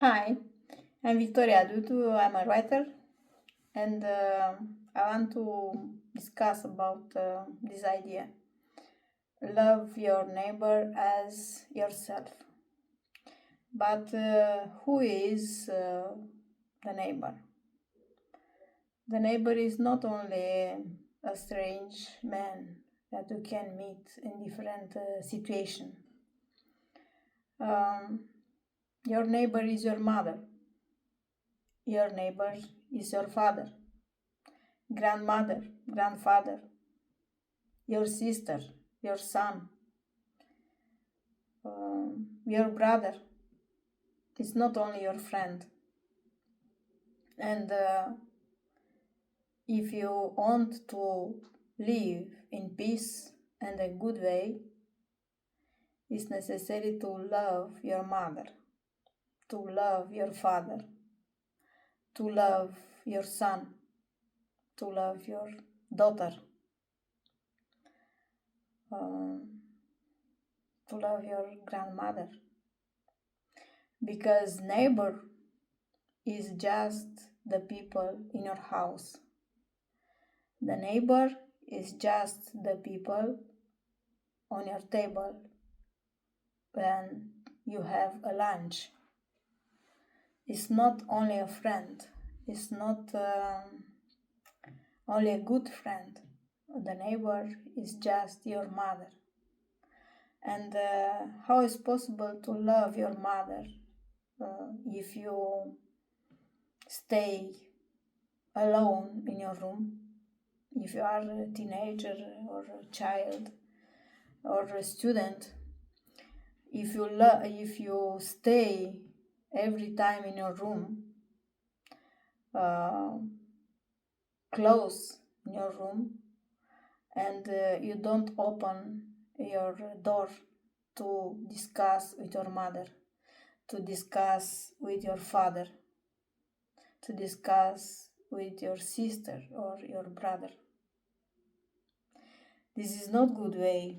Hi, I'm Victoria Dutu. I'm a writer, and I want to discuss about this idea. Love your neighbor as yourself. But who is the neighbor? The neighbor is not only a strange man that you can meet in different situations. Um, your neighbor is your mother. Your neighbor is your father, grandmother, grandfather, your sister, your son, your brother. It's not only your friend. And if you want to live in peace and a good way, it's necessary to love your mother, to love your father, to love your son, to love your daughter, um, to love your grandmother. Because neighbor is just the people in your house. The neighbor is just the people on your table when you have a lunch. It's not only a friend, it's not only a good friend. The neighbor is just your mother. And how is possible to love your mother if you stay alone in your room? If you are a teenager or a child or a student, if you stay every time in your room, uh, close in your room, and you don't open your door to discuss with your mother, to discuss with your father, to discuss with your sister or your brother, this is not good way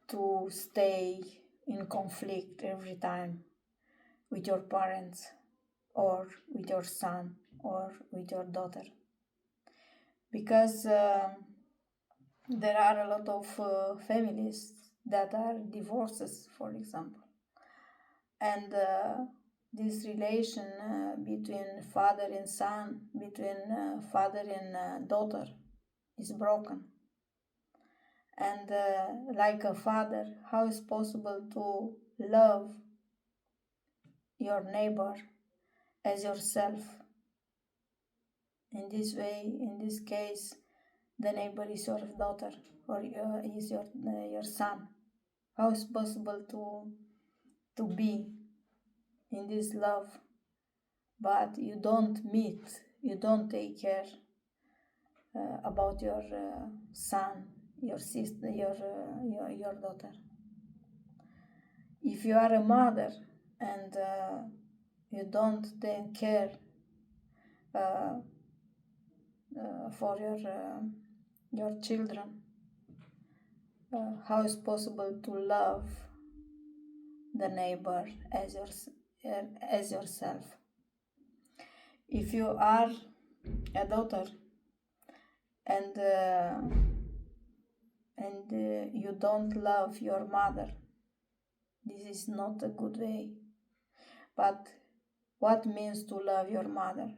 to stay in conflict every time with your parents or with your son or with your daughter, because there are a lot of families that are divorces, for example, and this relation between father and son, between father and daughter is broken. And like a father, how is possible to love your neighbor as yourself? In this way, in this case, the neighbor is your daughter or is your son. How is possible to be in this love, but you don't meet, you don't take care about your son, your sister, your daughter? If you are a mother and you don't take care uh, for your children, how is possible to love the neighbor as yourself? If you are a daughter and you don't love your mother, this is not a good way. But what means to love your mother?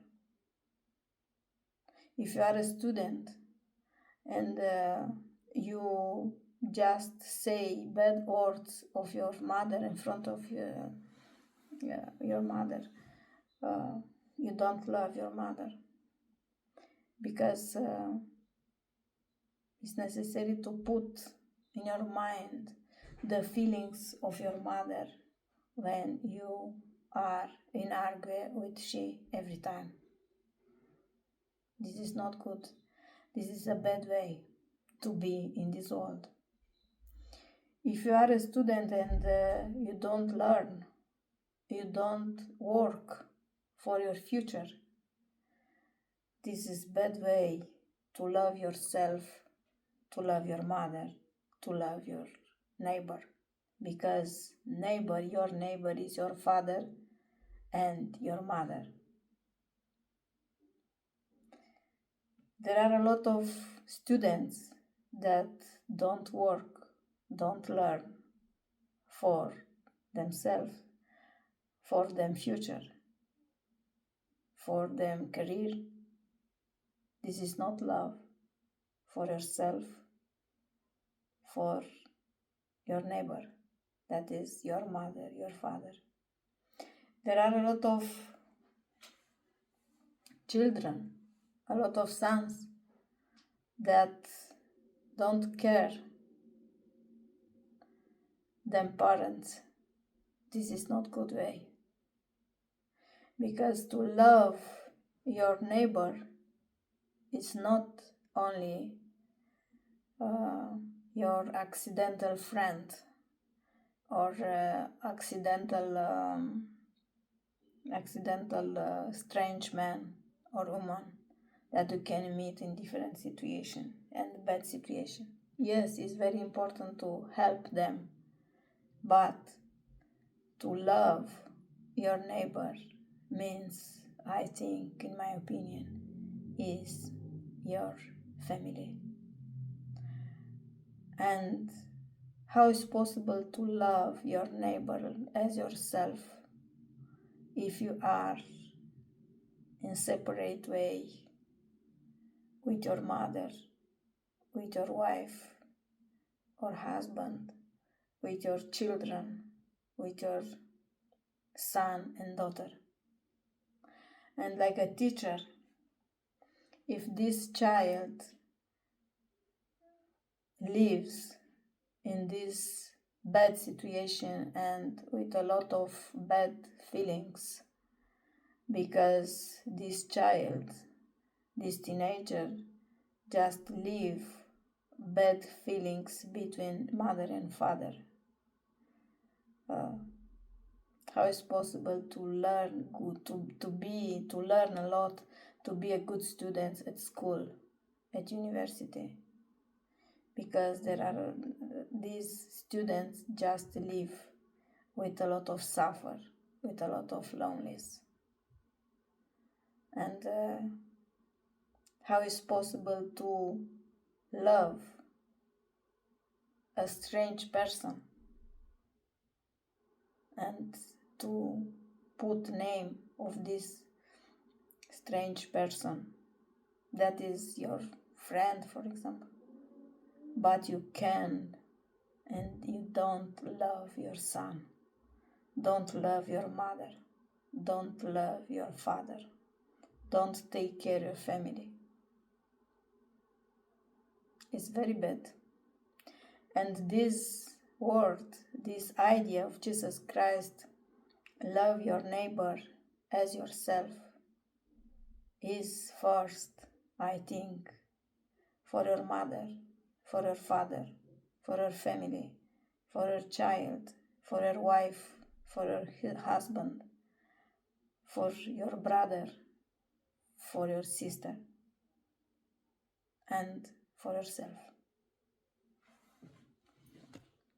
If you are a student and you just say bad words of your mother in front of your mother, uh, you don't love your mother, because it's necessary to put in your mind the feelings of your mother when you are in argue with she every time. This is not good. This is a bad way to be in this world. If you are a student and you don't learn, you don't work for your future, this is bad way to love yourself, to love your mother, to love your neighbor. Because your neighbor is your father, and your mother. There are a lot of students that don't work, don't learn for themselves, for them future, for them career. This is not love for yourself, for your neighbor, that is your mother, your father. There are a lot of children, a lot of sons that don't care them parents. This is not good way. Because to love your neighbor is not only your accidental friend or accidental strange man or woman that you can meet in different situation and bad situation. Yes, it's very important to help them, but to love your neighbor means, I think, in my opinion, is your family. And how is possible to love your neighbor as yourself if you are in separate way with your mother, with your wife or husband, with your children, with your son and daughter? And like a teacher, if this child lives in this bad situation and with a lot of bad feelings, because this child, this teenager, just leave bad feelings between mother and father, how is possible to learn good, to learn a lot, to be a good student at school, at university? Because there are these students just live with a lot of suffer, with a lot of loneliness. And how is possible to love a strange person and to put name of this strange person that is your friend, for example, but you can and you don't love your son, don't love your mother, don't love your father, don't take care of your family? It's very bad. And this word, this idea of Jesus Christ, love your neighbor as yourself, is first, I think, for your mother, for your father, for your family, for your child, for your wife, for your husband, for your brother, for your sister, and for yourself.